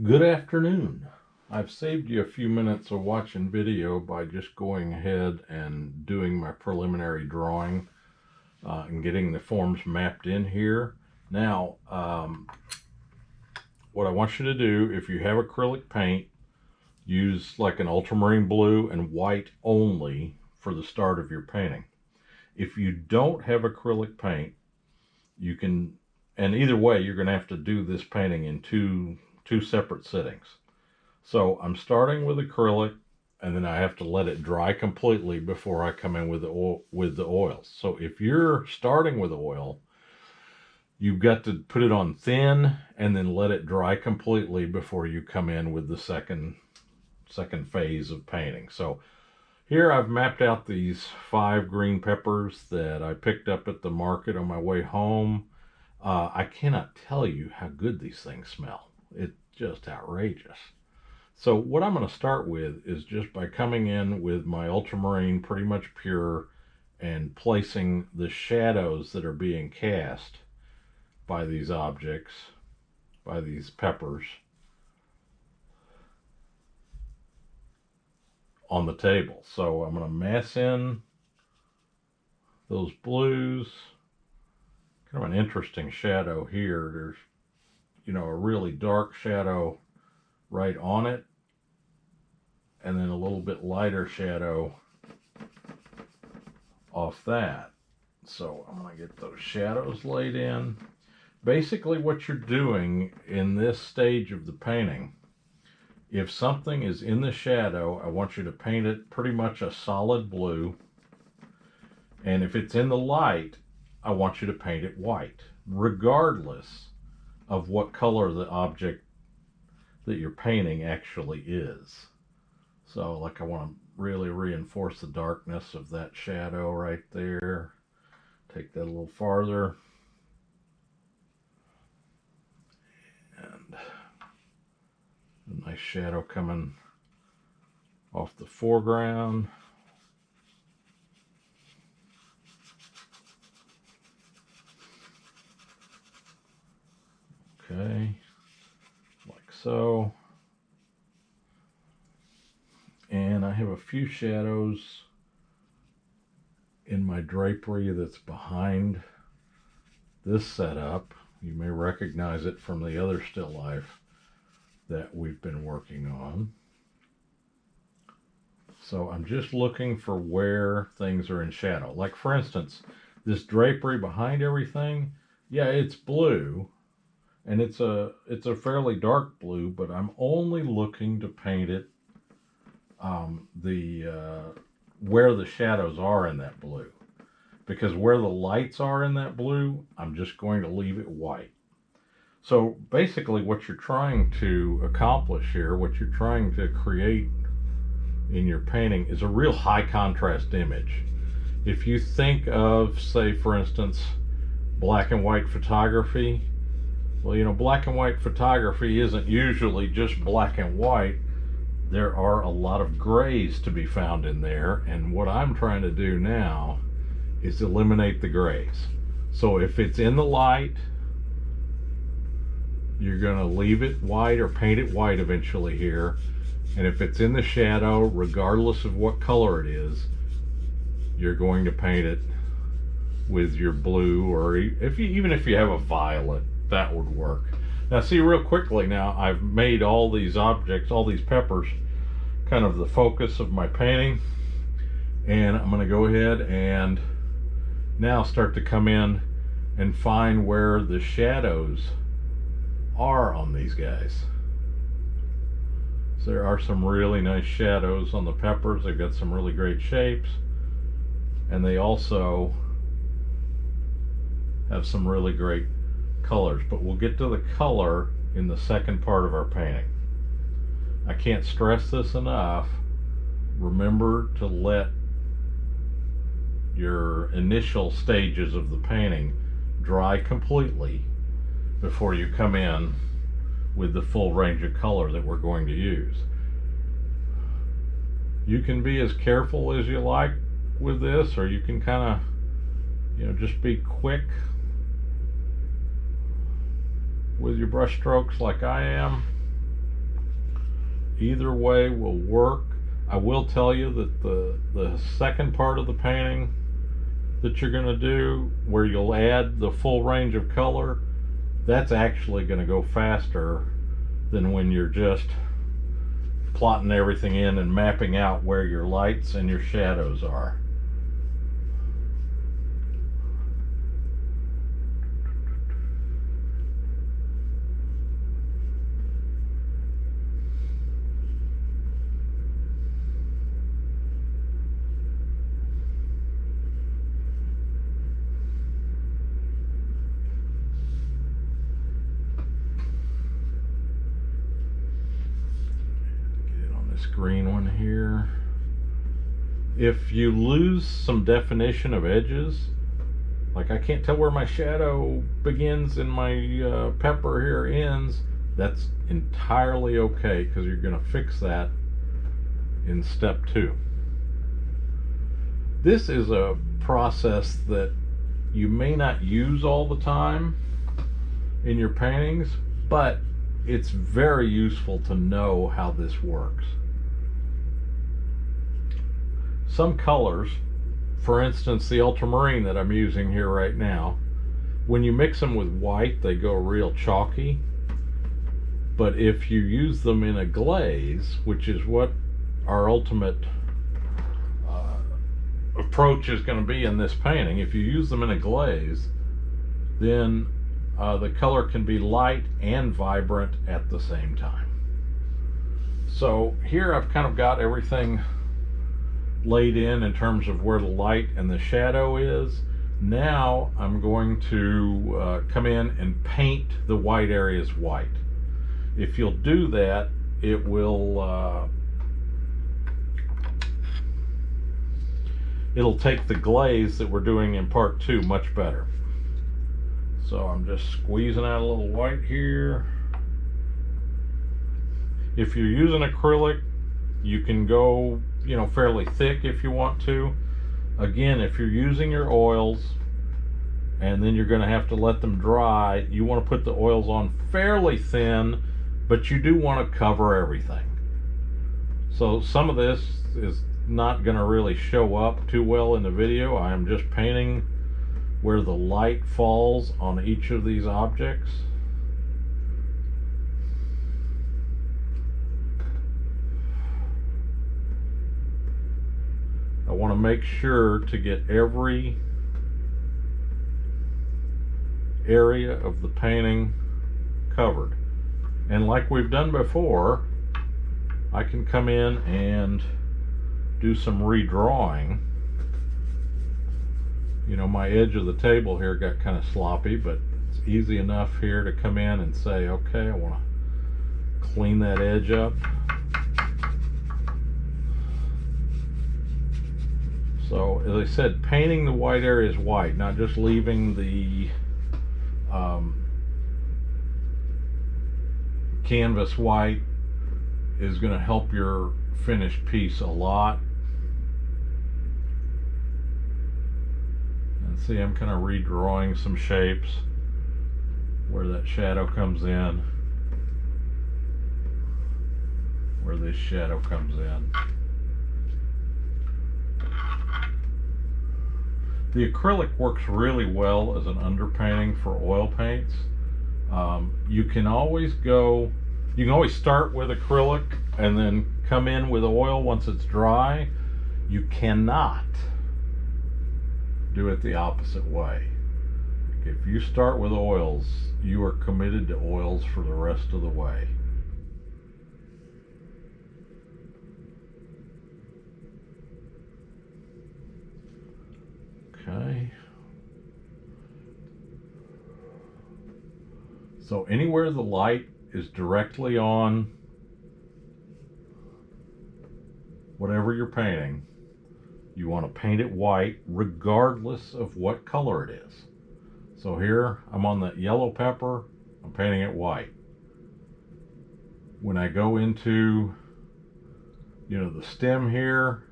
Good afternoon. I've saved you a few minutes of watching video by just going ahead and doing my preliminary drawing and getting the forms mapped in here. Now, what I want you to do, if you have acrylic paint, use like an ultramarine blue and white only for the start of your painting. If you don't have acrylic paint, you can, and either way, you're going to have to do this painting in two separate sittings. So I'm starting with acrylic, and then I have to let it dry completely before I come in with the oils. So if you're starting with oil, you've got to put it on thin and then let it dry completely before you come in with the second phase of painting. So here I've mapped out these 5 green peppers that I picked up at the market on my way home. I cannot tell you how good these things smell. It's just outrageous. So what I'm going to start with is just by coming in with my ultramarine pretty much pure and placing the shadows that are being cast by these objects, by these peppers, on the table. So I'm going to mass in those blues. Kind of an interesting shadow here. There's, a really dark shadow right on it, and then a little bit lighter shadow off that. So I'm going to get those shadows laid in. Basically what you're doing in this stage of the painting, if something is in the shadow, I want you to paint it pretty much a solid blue. And if it's in the light, I want you to paint it white, regardless of what color the object that you're painting actually is. So like I want to really reinforce the darkness of that shadow right there. Take that a little farther. And a nice shadow coming off the foreground. Okay, like so. And I have a few shadows in my drapery that's behind this setup. You may recognize it from the other still life that we've been working on. So I'm just looking for where things are in shadow. Like for instance, this drapery behind everything, yeah, it's blue, and it's a fairly dark blue, but I'm only looking to paint it where the shadows are in that blue, because where the lights are in that blue, I'm just going to leave it white. So basically what you're trying to accomplish here, what you're trying to create in your painting, is a real high contrast image. If you think of, say for instance, black and white photography, well, black and white photography isn't usually just black and white. There are a lot of grays to be found in there, and what I'm trying to do now is eliminate the grays. So if it's in the light, you're going to leave it white or paint it white eventually here, and if it's in the shadow, regardless of what color it is, you're going to paint it with your blue, or even if you have a violet, that would work. Now see, real quickly now, I've made all these objects, all these peppers, kind of the focus of my painting, and I'm going to go ahead and now start to come in and find where the shadows are on these guys. So there are some really nice shadows on the peppers. They've got some really great shapes, and they also have some really great colors, but we'll get to the color in the second part of our painting. I can't stress this enough. Remember to let your initial stages of the painting dry completely before you come in with the full range of color that we're going to use. You can be as careful as you like with this, or you can kind of, just be quick with your brush strokes like I am. Either way will work. I will tell you that the second part of the painting that you're going to do, where you'll add the full range of color, that's actually going to go faster than when you're just plotting everything in and mapping out where your lights and your shadows are. Green one here. If you lose some definition of edges, like I can't tell where my shadow begins and my pepper here ends, that's entirely okay, because you're going to fix that in step 2. This is a process that you may not use all the time in your paintings, but it's very useful to know how this works. Some colors, for instance the ultramarine that I'm using here right now, when you mix them with white they go real chalky, but if you use them in a glaze, which is what our ultimate approach is going to be in this painting, if you use them in a glaze, then the color can be light and vibrant at the same time. So here I've kind of got everything laid in terms of where the light and the shadow is. Now I'm going to come in and paint the white areas white. If you'll do that, it will it'll take the glaze that we're doing in part 2 much better. So I'm just squeezing out a little white here. If you're using acrylic, you can go, you know, fairly thick if you want to. Again, if you're using your oils and then you're going to have to let them dry, you want to put the oils on fairly thin, but you do want to cover everything. So some of this is not going to really show up too well in the video. I am just painting where the light falls on each of these objects. I want to make sure to get every area of the painting covered. And like we've done before, I can come in and do some redrawing. You know, my edge of the table here got kind of sloppy, but it's easy enough here to come in and say, okay, I want to clean that edge up. So, as I said, painting the white areas white, not just leaving the canvas white, is going to help your finished piece a lot. And see, I'm kind of redrawing some shapes where that shadow comes in, where this shadow comes in. The acrylic works really well as an underpainting for oil paints. You can always start with acrylic and then come in with oil once it's dry. You cannot do it the opposite way. If you start with oils, you are committed to oils for the rest of the way. Okay. So anywhere the light is directly on whatever you're painting, you want to paint it white regardless of what color it is. So here I'm on that yellow pepper, I'm painting it white. When I go into, you know, the stem here,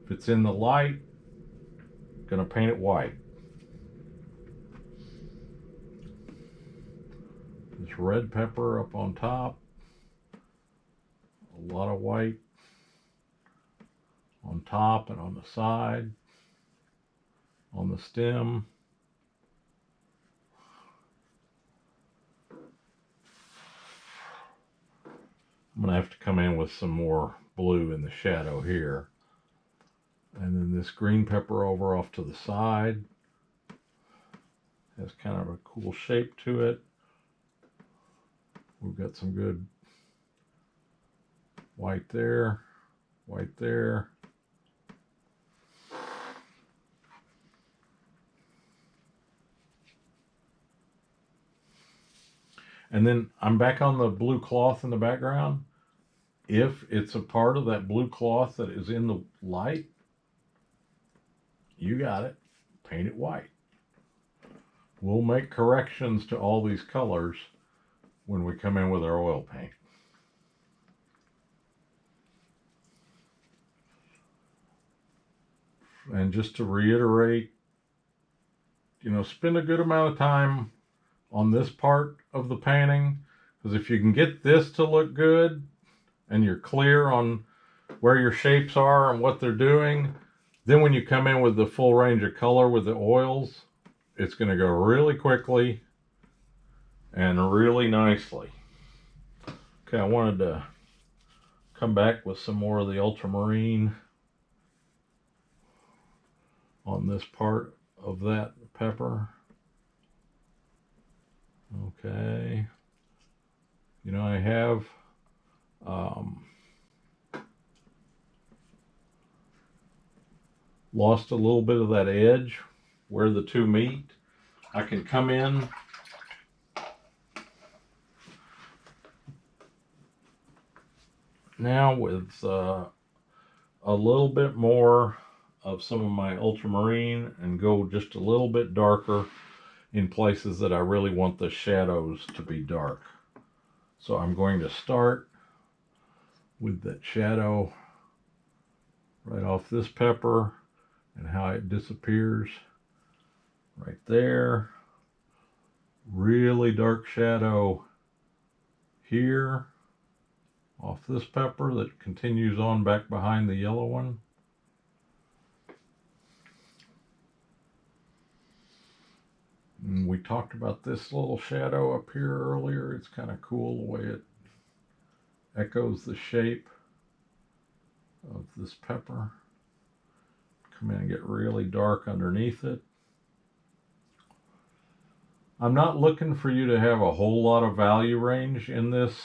if it's in the light, I'm going to paint it white. This red pepper up on top, A lot of white on top and on the side, on the stem. I'm going to have to come in with some more blue in the shadow here. And then this green pepper over off to the side has kind of a cool shape to it. We've got some good white there, white there. And then I'm back on the blue cloth in the background. If it's a part of that blue cloth that is in the light, you got it. Paint it white. We'll make corrections to all these colors when we come in with our oil paint. And just to reiterate, you know, spend a good amount of time on this part of the painting, because if you can get this to look good and you're clear on where your shapes are and what they're doing, then when you come in with the full range of color with the oils, it's going to go really quickly and really nicely. Okay, I wanted to come back with some more of the ultramarine on this part of that pepper. Okay. You know, I have lost a little bit of that edge where the two meet. I can come in now with a little bit more of some of my ultramarine and go just a little bit darker in places that I really want the shadows to be dark. So I'm going to start with that shadow right off this pepper and how it disappears right there. Really dark shadow here off this pepper that continues on back behind the yellow one. And we talked about this little shadow up here earlier. It's kind of cool the way it echoes the shape of this pepper. Come in and get really dark underneath it. I'm not looking for you to have a whole lot of value range in this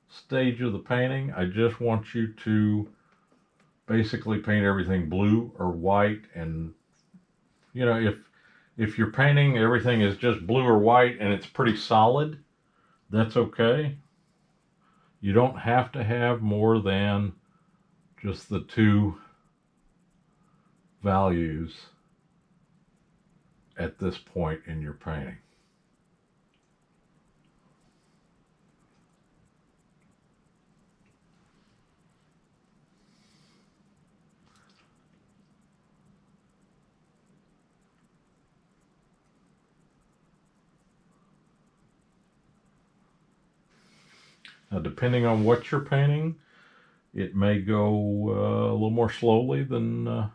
stage of the painting. I just want you to basically paint everything blue or white. And you know, if you're painting everything is just blue or white and it's pretty solid, that's okay. You don't have to have more than just the two values at this point in your painting. Now, depending on what you're painting, it may go a little more slowly than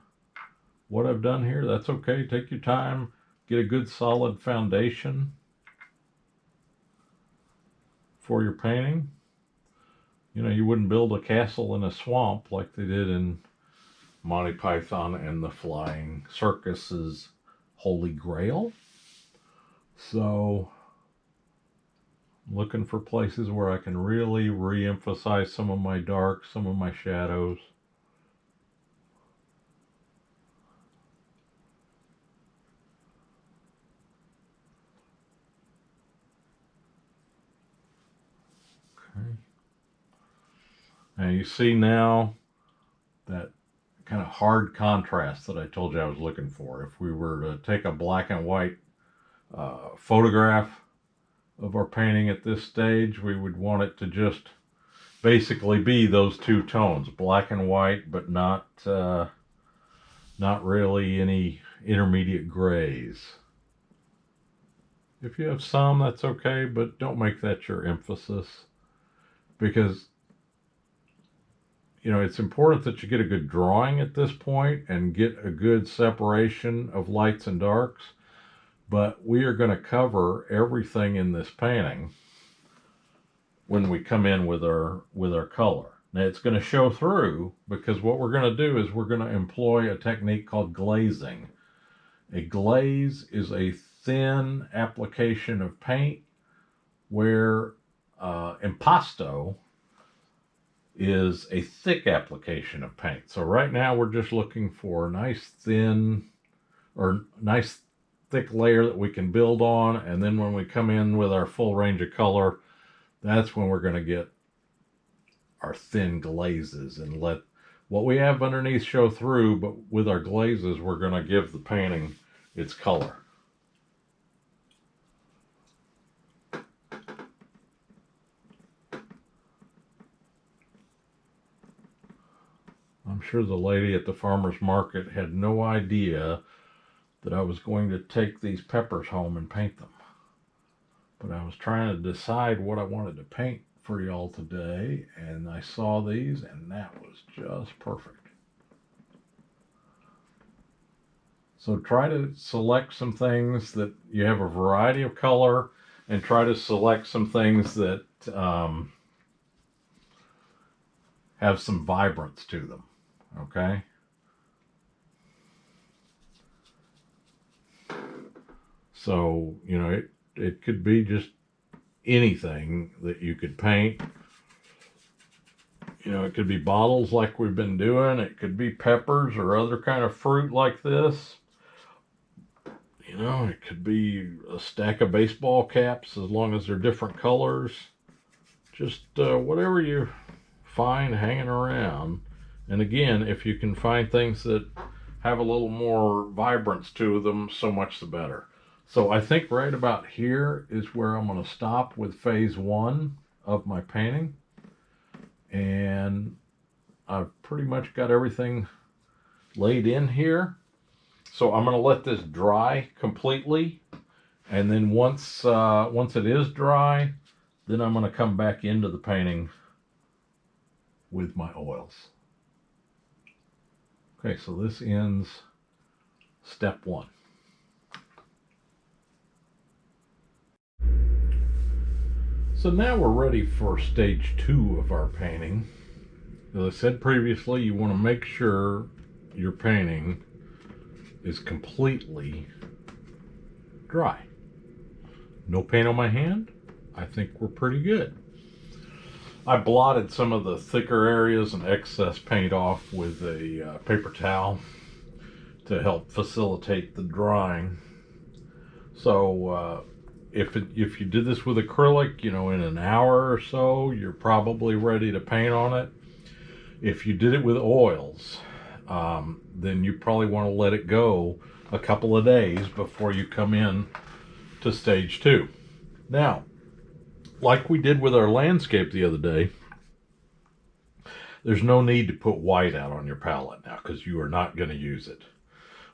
what I've done here. That's okay. Take your time. Get a good solid foundation for your painting. You know, you wouldn't build a castle in a swamp like they did in Monty Python and the Flying Circus's Holy Grail. So looking for places where I can really re-emphasize some of my darks, some of my shadows. Okay. Now you see now that kind of hard contrast that I told you I was looking for. If we were to take a black and white photograph of our painting at this stage, we would want it to just basically be those two tones, black and white, but not really any intermediate grays. If you have some, that's okay, but don't make that your emphasis, because you know, it's important that you get a good drawing at this point and get a good separation of lights and darks. But we are going to cover everything in this painting when we come in with our color. Now it's going to show through, because what we're going to do is we're going to employ a technique called glazing. A glaze is a thin application of paint, where impasto is a thick application of paint. So right now we're just looking for a nice thin or nice thick layer that we can build on, and then when we come in with our full range of color, that's when we're going to get our thin glazes and let what we have underneath show through. But with our glazes, we're going to give the painting its color. I'm sure the lady at the farmer's market had no idea that I was going to take these peppers home and paint them. But I was trying to decide what I wanted to paint for y'all today, and I saw these, and that was just perfect. So try to select some things that you have a variety of color, and try to select some things that have some vibrance to them. Okay. So, you know, it could be just anything that you could paint. You know, it could be bottles like we've been doing. It could be peppers or other kind of fruit like this. You know, it could be a stack of baseball caps, as long as they're different colors. Just whatever you find hanging around. And again, if you can find things that have a little more vibrance to them, so much the better. So I think right about here is where I'm going to stop with phase one of my painting. And I've pretty much got everything laid in here. So I'm going to let this dry completely. And then once it is dry, then I'm going to come back into the painting with my oils. Okay, so this ends step one. So now we're ready for stage two of our painting. As I said previously, you want to make sure your painting is completely dry. No paint on my hand. I think we're pretty good. I blotted some of the thicker areas and excess paint off with a paper towel to help facilitate the drying. So if you did this with acrylic, you know, in an hour or so, you're probably ready to paint on it. If you did it with oils, then you probably want to let it go a couple of days before you come in to stage two. Now, like we did with our landscape the other day, there's no need to put white out on your palette now, because you are not going to use it.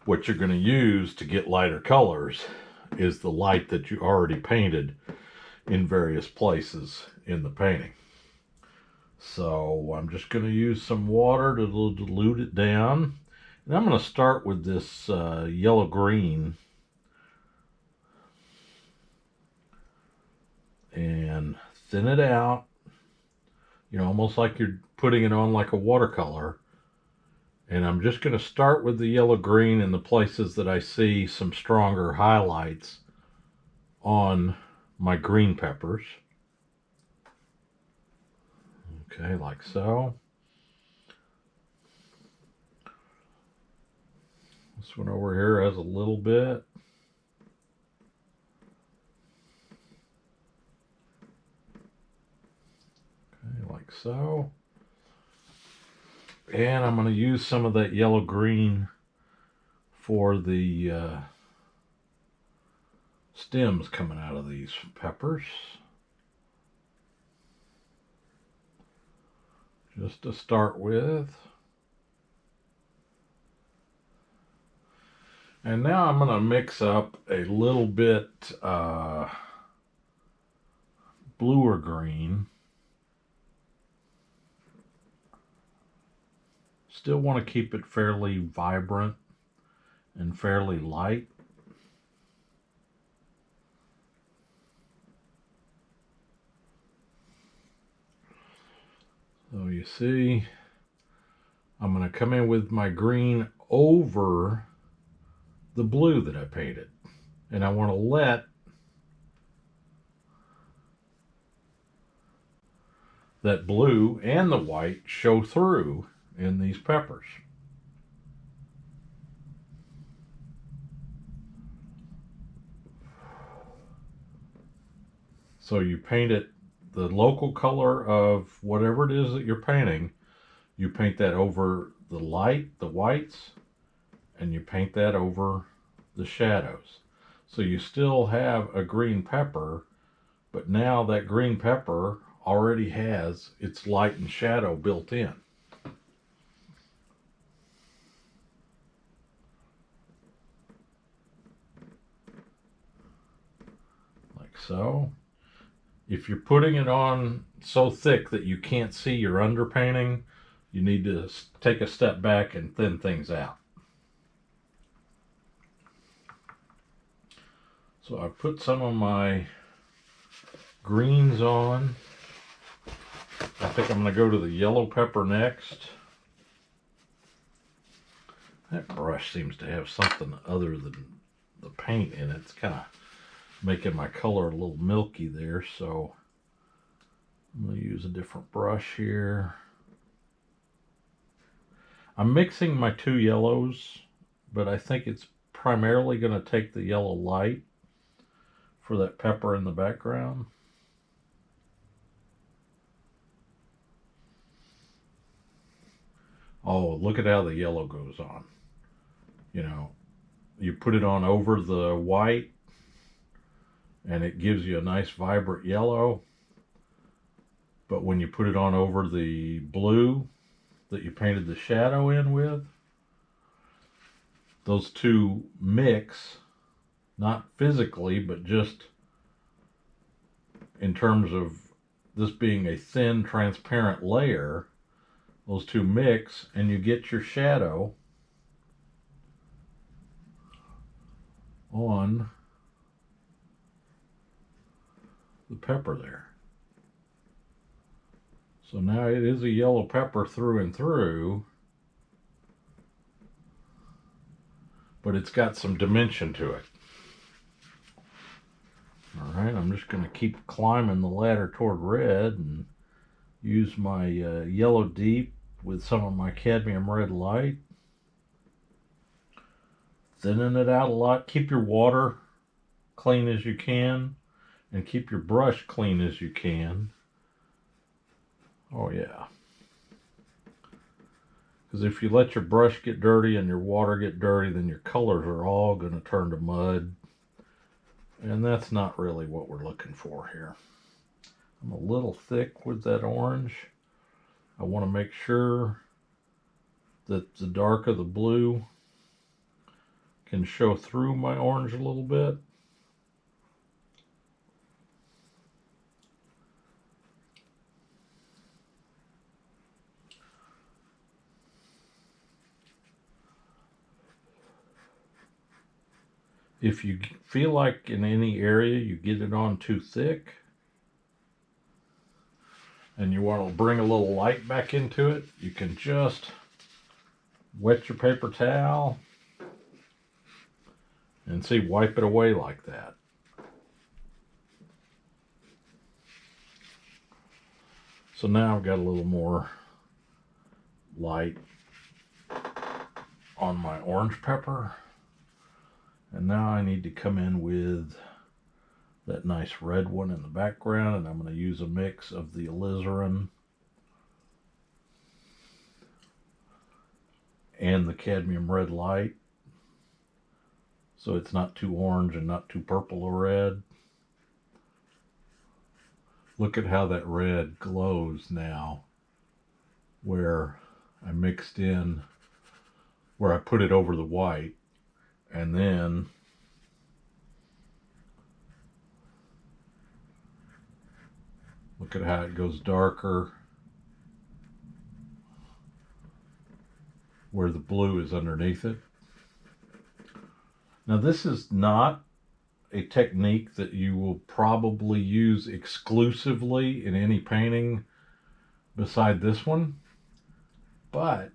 What you're going to use to get lighter colors is the light that you already painted in various places in the painting. So I'm just going to use some water to dilute it down. And I'm going to start with this yellow-green and thin it out, you know, almost like you're putting it on like a watercolor. And I'm just going to start with the yellow-green in the places that I see some stronger highlights on my green peppers. Okay, like so. This one over here has a little bit. Okay, like so. And I'm going to use some of that yellow-green for the stems coming out of these peppers. Just to start with. And now I'm going to mix up a little bit bluer green still want to keep it fairly vibrant and fairly light. So you see, I'm going to come in with my green over the blue that I painted. And I want to let that blue and the white show through in these peppers. So you paint it the local color of whatever it is that you're painting. You paint that over the light, the whites, and you paint that over the shadows. So you still have a green pepper, but now that green pepper already has its light and shadow built in. Like so. If you're putting it on so thick that you can't see your underpainting, you need to take a step back and thin things out. So I've put some of my greens on. I think I'm going to go to the yellow pepper next. That brush seems to have something other than the paint in it. It's kind of making my color a little milky there, so I'm going to use a different brush here. I'm mixing my two yellows, but I think it's primarily going to take the yellow light for that pepper in the background. Oh, look at how the yellow goes on. You know, you put it on over the white and it gives you a nice vibrant yellow. But when you put it on over the blue that you painted the shadow in with, those two mix, not physically, but just in terms of this being a thin, transparent layer. Those two mix and you get your shadow on the pepper there. So now it is a yellow pepper through and through, but it's got some dimension to it. All right, I'm just going to keep climbing the ladder toward red and use my yellow deep with some of my cadmium red light. Thinning it out a lot. Keep your water clean as you can and keep your brush clean as you can. Oh yeah. Because if you let your brush get dirty and your water get dirty, then your colors are all going to turn to mud. And that's not really what we're looking for here. I'm a little thick with that orange. I want to make sure that the dark of the blue can show through my orange a little bit. If you feel like in any area you get it on too thick and you want to bring a little light back into it, you can just wet your paper towel and see, wipe it away like that. So now I've got a little more light on my orange pepper. And now I need to come in with that nice red one in the background, and I'm going to use a mix of the alizarin and the cadmium red light, so it's not too orange and not too purple or red. Look at how that red glows now, where I mixed in, where I put it over the white, and then look at how it goes darker where the blue is underneath it. Now this is not a technique that you will probably use exclusively in any painting beside this one, but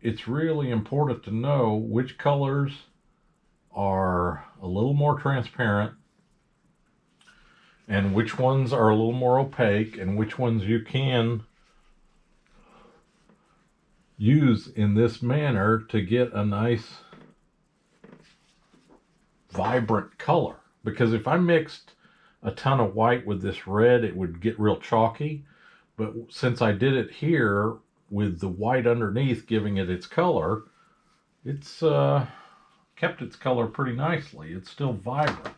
it's really important to know which colors are a little more transparent and which ones are a little more opaque and which ones you can use in this manner to get a nice vibrant color. Because if I mixed a ton of white with this red, it would get real chalky. But since I did it here with the white underneath giving it its color, it's kept its color pretty nicely. It's still vibrant,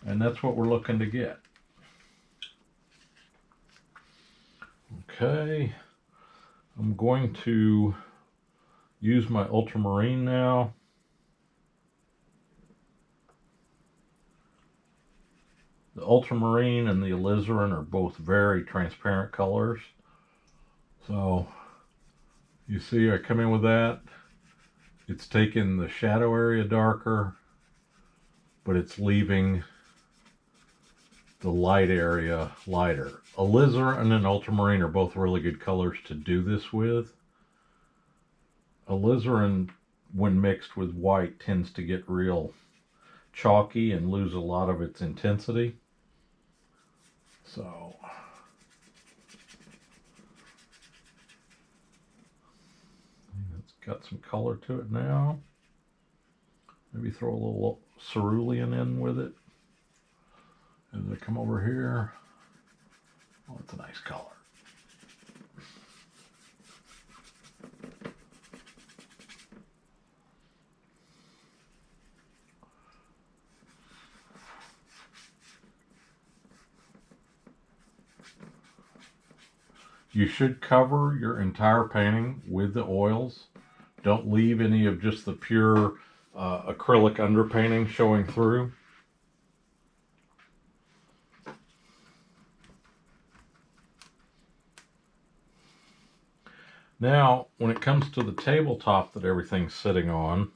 and that's what we're looking to get. Okay, I'm going to use my ultramarine now. The ultramarine and the alizarin are both very transparent colors. So you see I come in with that. It's taking the shadow area darker, but it's leaving the light area lighter. Alizarin and ultramarine are both really good colors to do this with. Alizarin, when mixed with white, tends to get real chalky and lose a lot of its intensity. So it's got some color to it now. Maybe throw a little cerulean in with it as I come over here. Oh, it's a nice color. You should cover your entire painting with the oils. Don't leave any of just the pure acrylic underpainting showing through. Now, when it comes to the tabletop that everything's sitting on,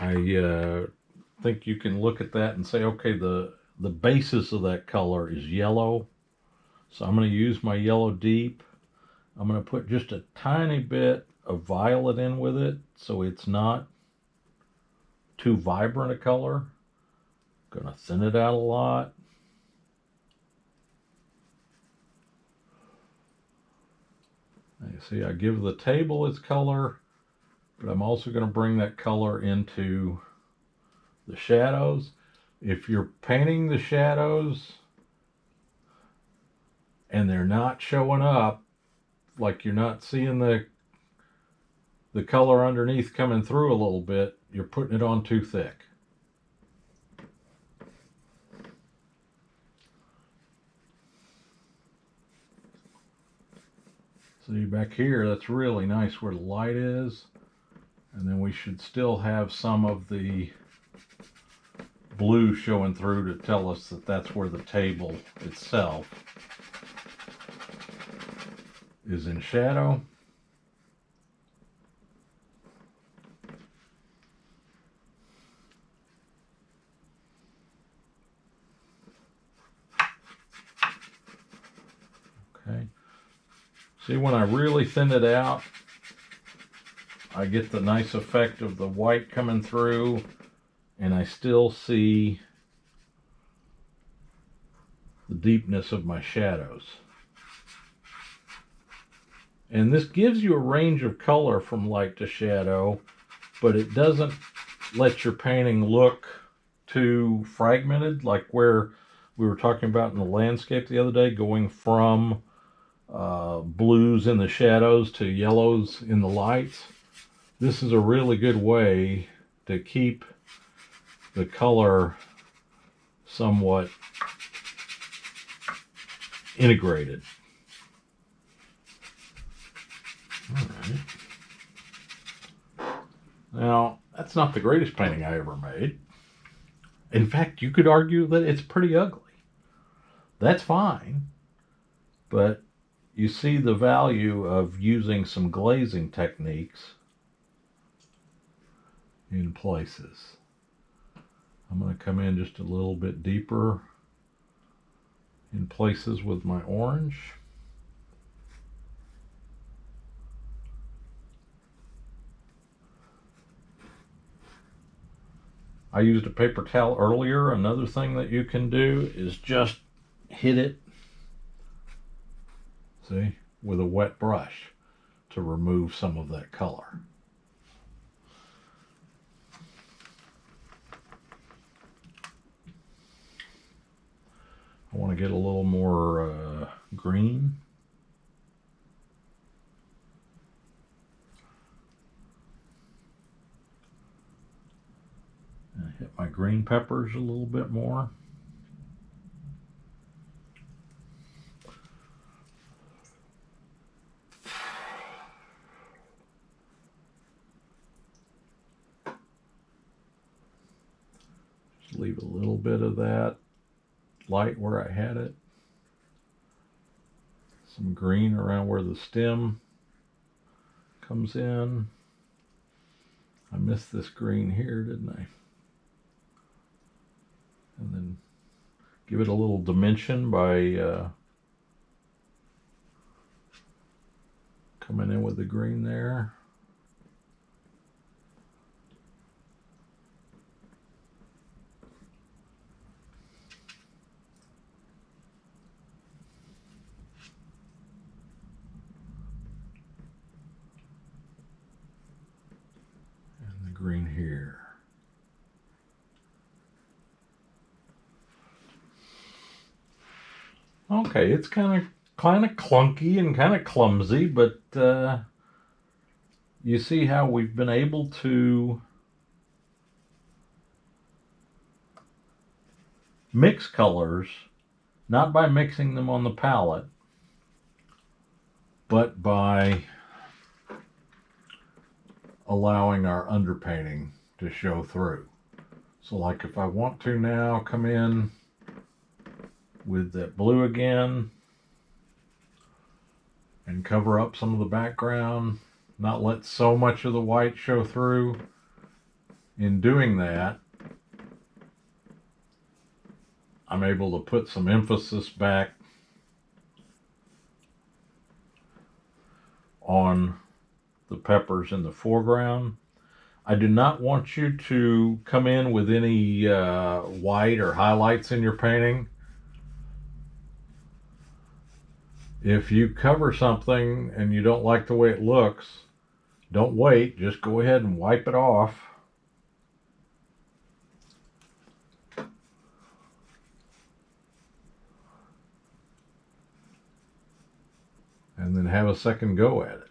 I think you can look at that and say, okay, the basis of that color is yellow. So I'm going to use my yellow deep. I'm going to put just a tiny bit of violet in with it so it's not too vibrant a color. I'm going to thin it out a lot. And you see I give the table its color, but I'm also going to bring that color into the shadows. If you're painting the shadows and they're not showing up, like you're not seeing the color underneath coming through a little bit, you're putting it on too thick. See back here, that's really nice where the light is. And then we should still have some of the blue showing through to tell us that that's where the table itself is in shadow. Okay. See, when I really thin it out, I get the nice effect of the white coming through, and I still see the deepness of my shadows. And this gives you a range of color from light to shadow, but it doesn't let your painting look too fragmented, like where we were talking about in the landscape the other day, going from blues in the shadows to yellows in the lights. This is a really good way to keep the color somewhat integrated. All right. Now, that's not the greatest painting I ever made. In fact, you could argue that it's pretty ugly. That's fine, but you see the value of using some glazing techniques in places. I'm going to come in just a little bit deeper in places with my orange. I used a paper towel earlier. Another thing that you can do is just hit it, see, with a wet brush to remove some of that color. I want to get a little more green. And hit my green peppers a little bit more. Just leave a little bit of that light where I had it. Some green around where the stem comes in. I missed this green here, didn't I? And then give it a little dimension by coming in with the green there. And the green here. Okay, it's kind of clunky and kind of clumsy, but you see how we've been able to mix colors, not by mixing them on the palette, but by allowing our underpainting to show through. So like if I want to now come in with that blue again and cover up some of the background, not let so much of the white show through. In doing that, I'm able to put some emphasis back on the peppers in the foreground. I do not want you to come in with any white or highlights in your painting. If you cover something and you don't like the way it looks, don't wait, just go ahead and wipe it off. And then have a second go at it.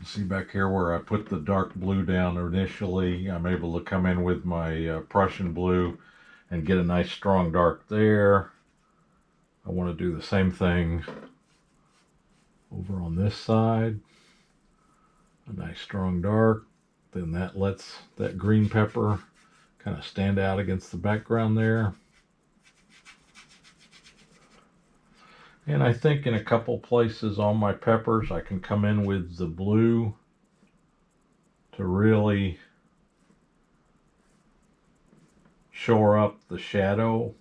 See back here where I put the dark blue down initially, I'm able to come in with my Prussian blue and get a nice strong dark there. I want to do the same thing over on this side. A nice strong dark. Then that lets that green pepper kind of stand out against the background there. And I think in a couple places on my peppers, I can come in with the blue to really shore up the shadow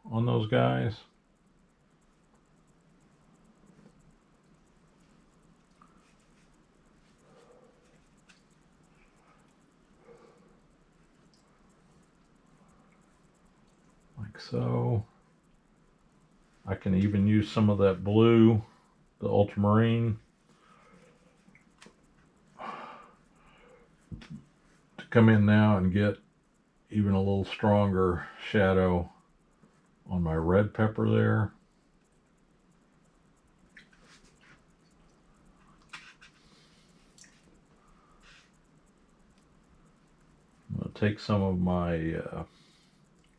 on those guys. Like so. I can even use some of that blue, the ultramarine, to come in now and get even a little stronger shadow on my red pepper there. I'm going to take some of my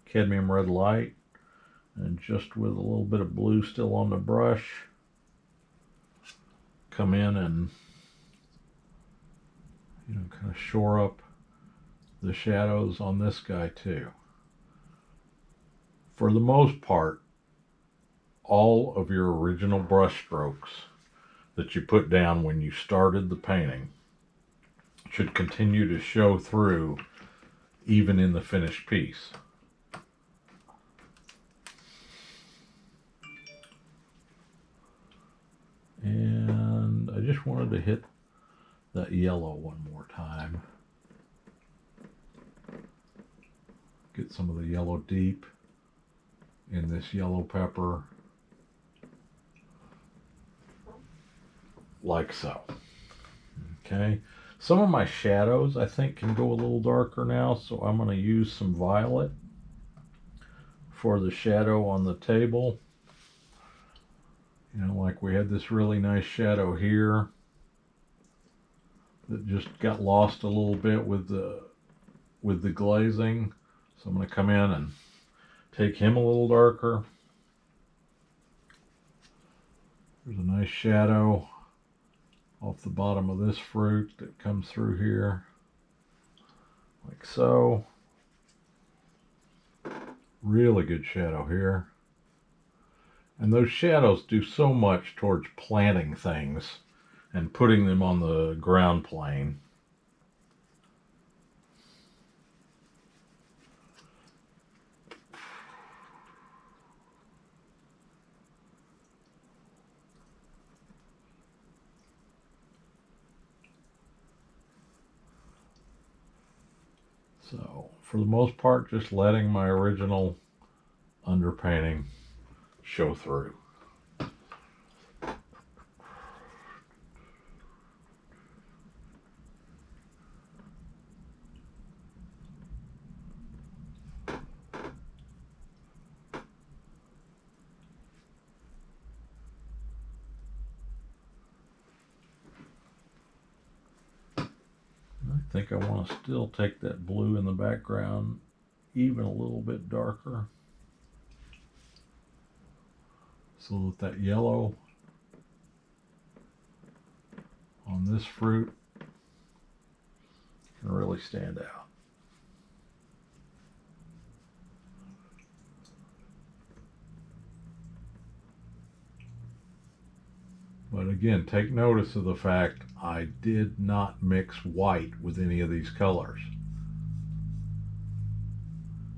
cadmium red light and just with a little bit of blue still on the brush, come in and kind of shore up the shadows on this guy too. For the most part, all of your original brush strokes that you put down when you started the painting should continue to show through even in the finished piece. And I just wanted to hit that yellow one more time. Get some of the yellow deep in this yellow pepper. Like so. Okay. Some of my shadows I think can go a little darker now, so I'm going to use some violet for the shadow on the table. Like we had this really nice shadow here that just got lost a little bit with the glazing. So I'm going to come in and take him a little darker. There's a nice shadow off the bottom of this fruit that comes through here, like so. Really good shadow here. And those shadows do so much towards planting things and putting them on the ground plane. So, for the most part, just letting my original underpainting show through. I think I want to still take that blue in the background even a little bit darker, so that yellow on this fruit can really stand out. But again, take notice of the fact I did not mix white with any of these colors.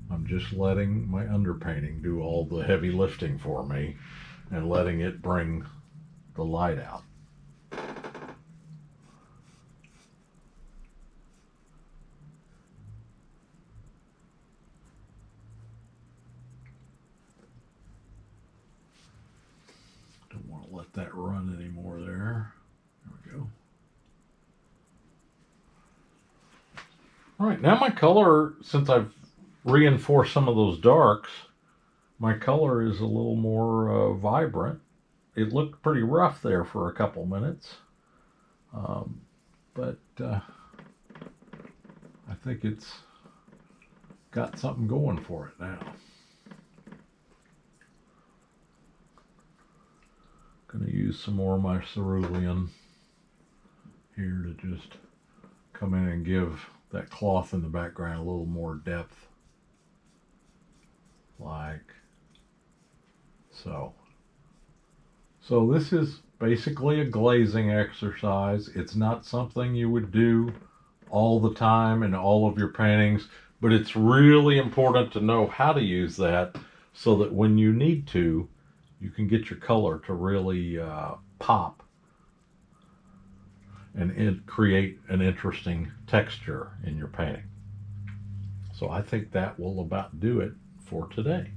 I'm just letting my underpainting do all the heavy lifting for me and letting it bring the light out. Don't want to let that run anymore there. There we go. All right, now my color, since I've reinforced some of those darks, my color is a little more vibrant. It looked pretty rough there for a couple minutes, but I think it's got something going for it now. Going to use some more of my cerulean here to just come in and give that cloth in the background a little more depth, like so. So this is basically a glazing exercise. It's not something you would do all the time in all of your paintings, but it's really important to know how to use that so that when you need to, you can get your color to really pop and create an interesting texture in your painting. So I think that will about do it for today.